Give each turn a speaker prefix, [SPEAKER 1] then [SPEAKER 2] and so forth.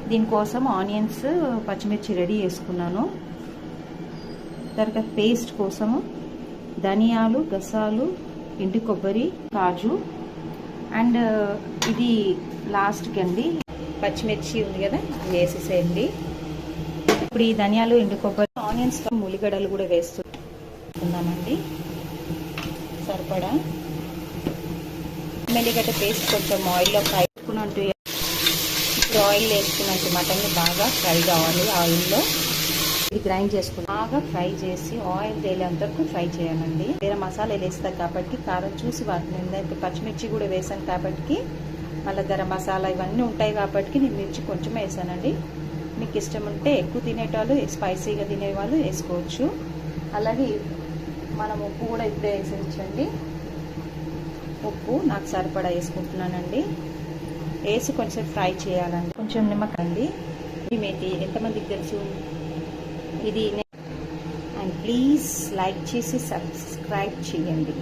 [SPEAKER 1] దీనికోసం ఆనియన్స్ పచ్చిమిర్చి రెడీ చేసుకున్నాను. తర్వాత పేస్ట్ కోసము ధనియాలు, గసాలు, ఎండు కొబ్బరి, కాజు అండ్ ఇది లాస్ట్కి అండి పచ్చిమిర్చి ఉంది కదా వేసేసేయండి. ఇప్పుడు ఈ ధనియాలు, ఎండు కొబ్బరి, ఆనియన్స్, ఉల్లిగడ్డలు కూడా వేస్తున్నామండి సరిపడా. మెల్లిగడ్డ పేస్ట్ కొంచెం ఆయిల్లో ఫ్రై చేసుకున్నట్టు, ఇప్పుడు ఆయిల్ వేసుకున్నట్టు మటన్ని బాగా ఫ్రై కావాలి ఆయిల్లో. ఇది గ్రైండ్ చేసుకుని బాగా ఫ్రై చేసి ఆయిల్ తేలేంత వరకు ఫ్రై చేయాలండి. వేరే మసాలాలు వేస్తాం కాబట్టి కారం చూసి వాటిని, పచ్చిమిర్చి కూడా వేసాను కాబట్టి మళ్ళీ గరం మసాలా ఇవన్నీ ఉంటాయి కాబట్టి నేను మిర్చి కొంచెం వేసానండి. మీకు ఇష్టం ఉంటే ఎక్కువ తినేటవాళ్ళు, స్పైసీగా తినేవాళ్ళు వేసుకోవచ్చు. అలాగే మనం ఉప్పు కూడా ఇప్పుడే వేసేయచ్చండి. ఉప్పు నాకు సరిపడా వేసుకుంటున్నానండి. వేసి కొంచెం ఫ్రై చేయాలండి. కొంచెం నిమ్మకండి. మేతి ఎంతమందికి తెలుసు ఇది. అండ్ ప్లీజ్ లైక్ చేసి సబ్స్క్రైబ్ చేయండి.